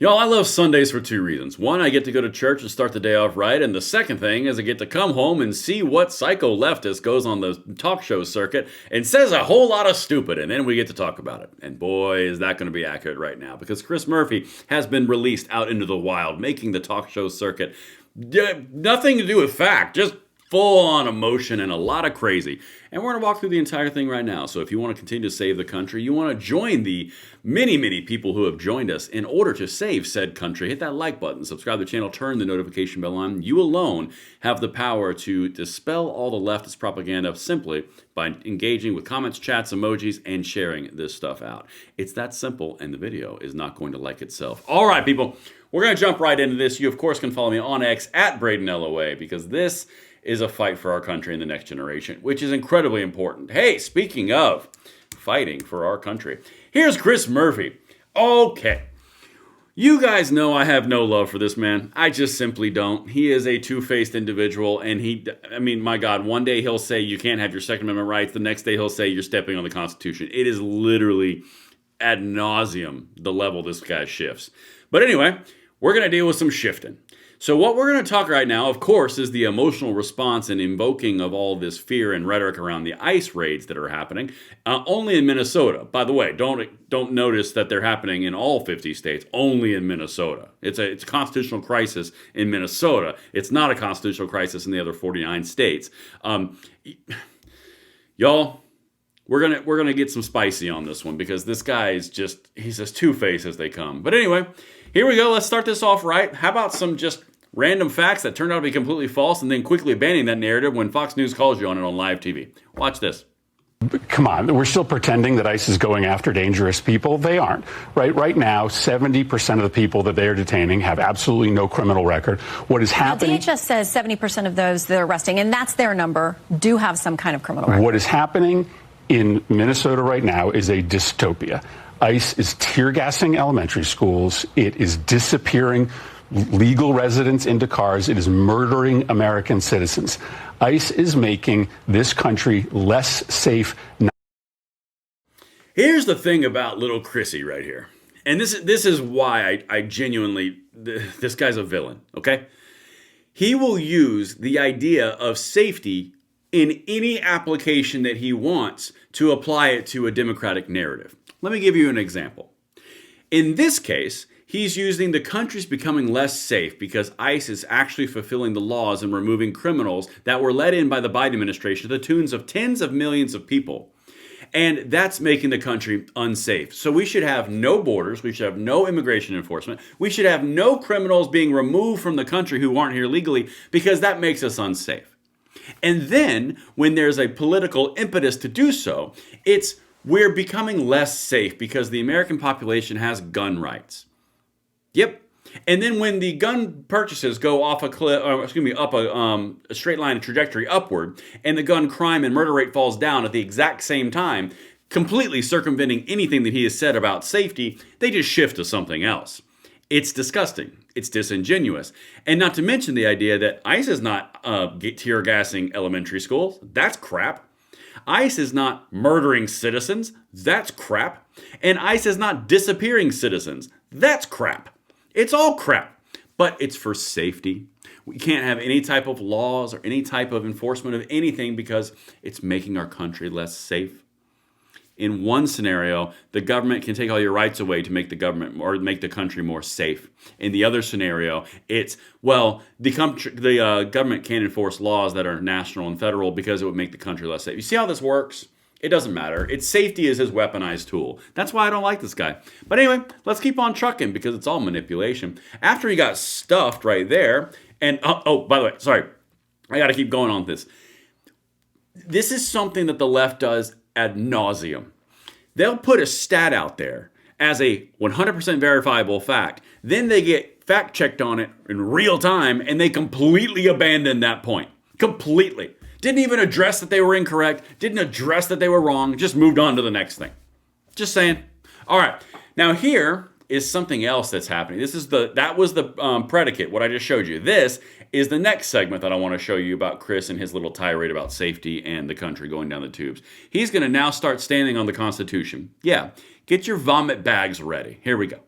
Y'all, I love Sundays for two reasons. One, I get to go to church and start the day off right, and the second thing is I get to come home and see what psycho leftist goes on the talk show circuit and says a whole lot of stupid, and then we get to talk about it. And boy, is that going to be accurate right now, because Chris Murphy has been released out into the wild, making the talk show circuit nothing to do with fact, just full on emotion and a lot of crazy. And we're going to walk through the entire thing right now. So if you want to continue to save the country, you want to join the many people who have joined us in order to save said country, hit that like button, subscribe to the channel, turn the notification bell on. You alone have the power to dispel all the leftist propaganda simply by engaging with comments, chats, emojis, and sharing this stuff out. It's that simple, and the video is not going to like itself. All right, people, we're going to jump right into this. You, of course, can follow me on X at Braden LOA, because this is a fight for our country and the next generation, which is incredibly important. Hey, speaking of fighting for our country, here's Chris Murphy. Okay. You guys know I have no love for this man. I just simply don't. He is a two-faced individual, and my God, one day he'll say you can't have your Second Amendment rights. The next day he'll say you're stepping on the Constitution. It is literally ad nauseum the level this guy shifts. But anyway, we're going to deal with some shifting. So what we're going to talk right now, of course, is the emotional response and invoking of all this fear and rhetoric around the ICE raids that are happening, only in Minnesota. By the way, don't notice that they're happening in all 50 states, only in Minnesota. It's a constitutional crisis in Minnesota. It's not a constitutional crisis in the other 49 states. Y'all, we're gonna get some spicy on this one, because this guy is he's as two-faced as they come. But anyway, here we go. Let's start this off right. How about some just random facts that turned out to be completely false, and then quickly abandoning that narrative when Fox News calls you on it on live TV. Watch this. Come on, we're still pretending that ICE is going after dangerous people. They aren't. Right now, 70% of the people that they are detaining have absolutely no criminal record. What is happening... DHS says 70% of those they're arresting, and that's their number, do have some kind of criminal record. What is happening in Minnesota right now is a dystopia. ICE is tear gassing elementary schools. It is disappearing legal residents into cars. It is murdering American citizens. ICE is making this country less safe. Here's the thing about little Chrissy right here. And this is why I genuinely, this guy's a villain, okay? He will use the idea of safety in any application that he wants to apply it to a democratic narrative. Let me give you an example. In this case, he's using the country's becoming less safe because ICE is actually fulfilling the laws and removing criminals that were let in by the Biden administration to the tunes of tens of millions of people. And that's making the country unsafe. So we should have no borders. We should have no immigration enforcement. We should have no criminals being removed from the country who aren't here legally, because that makes us unsafe. And then when there's a political impetus to do so, we're becoming less safe because the American population has gun rights. Yep. And then when the gun purchases go off a cliff, up a straight line of trajectory upward, and the gun crime and murder rate falls down at the exact same time, completely circumventing anything that he has said about safety, they just shift to something else. It's disgusting. It's disingenuous. And not to mention the idea that ICE is not tear gassing elementary schools. That's crap. ICE is not murdering citizens. That's crap. And ICE is not disappearing citizens. That's crap. It's all crap. But it's for safety. We can't have any type of laws or any type of enforcement of anything because it's making our country less safe. In one scenario, the government can take all your rights away to make the government or make the country more safe. In the other scenario, the government can't enforce laws that are national and federal because it would make the country less safe. You see how this works? It doesn't matter. Safety is his weaponized tool. That's why I don't like this guy. But anyway, let's keep on trucking because it's all manipulation. After he got stuffed right there, and by the way, sorry, I got to keep going on this. This is something that the left does ad nauseum. They'll put a stat out there as a 100% verifiable fact. Then they get fact checked on it in real time, and they completely abandon that point. Completely. Didn't even address that they were incorrect. Didn't address that they were wrong. Just moved on to the next thing. Just saying. All right. Now here is something else that's happening. That was the predicate, what I just showed you. This is the next segment that I want to show you about Chris and his little tirade about safety and the country going down the tubes. He's going to now start standing on the Constitution. Yeah, get your vomit bags ready. Here we go.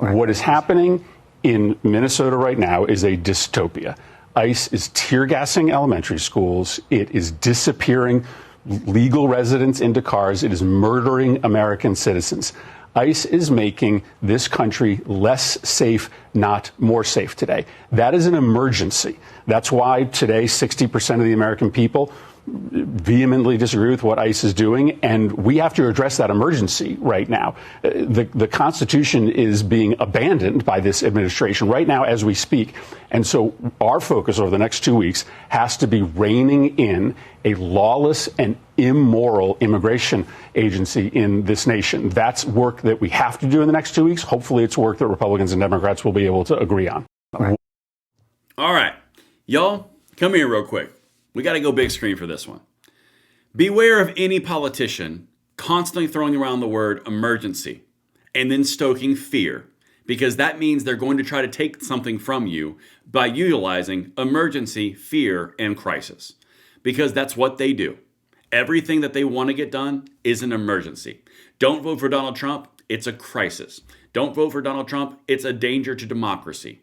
What is happening in Minnesota right now is a dystopia. ICE is tear gassing elementary schools. It is disappearing legal residents into cars. It is murdering American citizens. ICE is making this country less safe, not more safe today. That is an emergency. That's why today 60% of the American people vehemently disagree with what ICE is doing, and we have to address that emergency right now. The Constitution is being abandoned by this administration right now as we speak, and so our focus over the next 2 weeks has to be reining in a lawless and immoral immigration agency in this nation. That's work that we have to do in the next 2 weeks. Hopefully it's work that Republicans and Democrats will be able to agree on. All right, y'all, come here real quick. We got to go big screen for this one. Beware of any politician constantly throwing around the word emergency and then stoking fear, because that means they're going to try to take something from you by utilizing emergency, fear, and crisis, because that's what they do. Everything that they want to get done is an emergency. Don't vote for Donald Trump. It's a crisis. Don't vote for Donald Trump. It's a danger to democracy.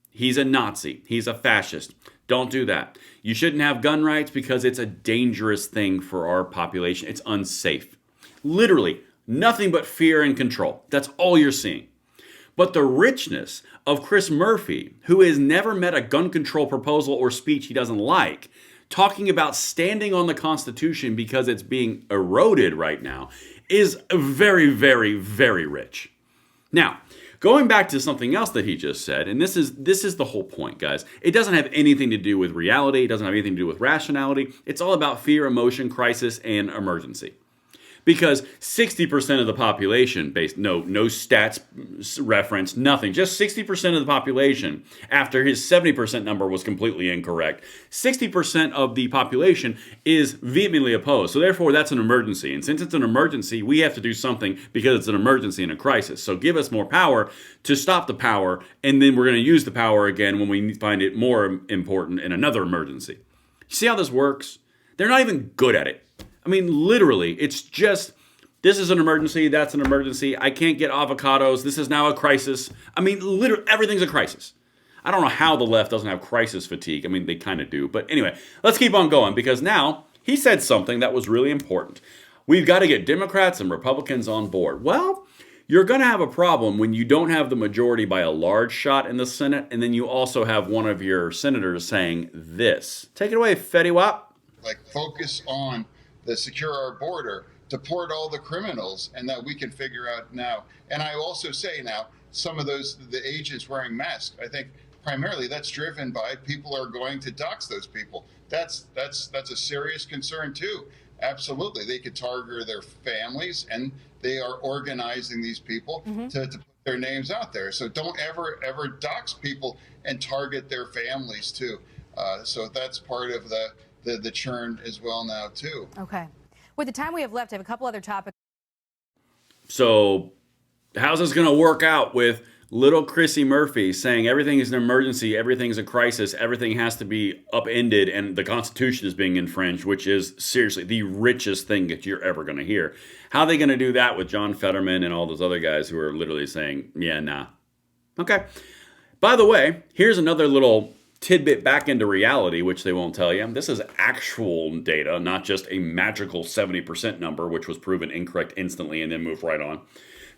He's a Nazi. He's a fascist. Don't do that. You shouldn't have gun rights because it's a dangerous thing for our population. It's unsafe. Literally, nothing but fear and control. That's all you're seeing. But the richness of Chris Murphy, who has never met a gun control proposal or speech he doesn't like, talking about standing on the Constitution because it's being eroded right now, is very, very, very rich. Now, going back to something else that he just said, and this is the whole point, guys. It doesn't have anything to do with reality. It doesn't have anything to do with rationality. It's all about fear, emotion, crisis, and emergency. Because 60% of the population, no stats reference, nothing, just 60% of the population, after his 70% number was completely incorrect, 60% of the population is vehemently opposed. So therefore, that's an emergency. And since it's an emergency, we have to do something because it's an emergency and a crisis. So give us more power to stop the power, and then we're going to use the power again when we find it more important in another emergency. You see how this works? They're not even good at it. I mean, literally, it's just, this is an emergency, that's an emergency. I can't get avocados. This is now a crisis. I mean, literally, everything's a crisis. I don't know how the left doesn't have crisis fatigue. I mean, they kind of do. But anyway, let's keep on going, because now he said something that was really important. We've got to get Democrats and Republicans on board. Well, you're going to have a problem when you don't have the majority by a large shot in the Senate, and then you also have one of your senators saying this. Take it away, Fetty Wap. Like, focus on the secure our border, deport all the criminals, and that we can figure out now. And I also say now, some of the agents wearing masks, I think primarily that's driven by people are going to dox those people. That's a serious concern too. Absolutely. They could target their families, and they are organizing these people to put their names out there. So don't ever dox people and target their families too. So that's part of the churn as well now too. Okay. With the time we have left, I have a couple other topics. So how's this going to work out with little Chrissy Murphy saying everything is an emergency, everything's a crisis, everything has to be upended, and the Constitution is being infringed, which is seriously the richest thing that you're ever going to hear. How are they going to do that with John Fetterman and all those other guys who are literally saying, yeah, nah. Okay. By the way, here's another little tidbit back into reality, which they won't tell you. This is actual data, not just a magical 70% number, which was proven incorrect instantly and then moved right on.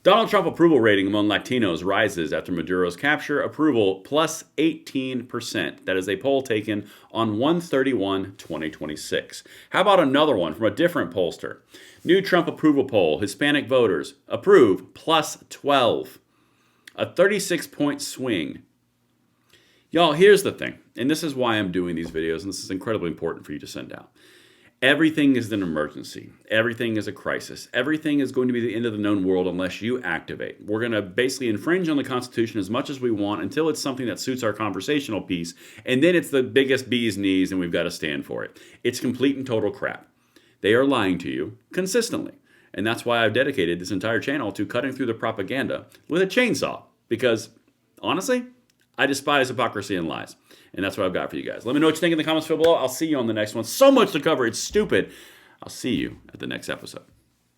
Donald Trump approval rating among Latinos rises after Maduro's capture. Approval plus 18%. That is a poll taken on 1/31/2026. How about another one from a different pollster? New Trump approval poll. Hispanic voters approve plus 12. A 36-point swing. Y'all, here's the thing, and this is why I'm doing these videos, and this is incredibly important for you to send out. Everything is an emergency. Everything is a crisis. Everything is going to be the end of the known world unless you activate. We're going to basically infringe on the Constitution as much as we want until it's something that suits our conversational piece, and then it's the biggest bee's knees, and we've got to stand for it. It's complete and total crap. They are lying to you consistently, and that's why I've dedicated this entire channel to cutting through the propaganda with a chainsaw, because, honestly, I despise hypocrisy and lies. And that's what I've got for you guys. Let me know what you think in the comments below. I'll see you on the next one. So much to cover. It's stupid. I'll see you at the next episode.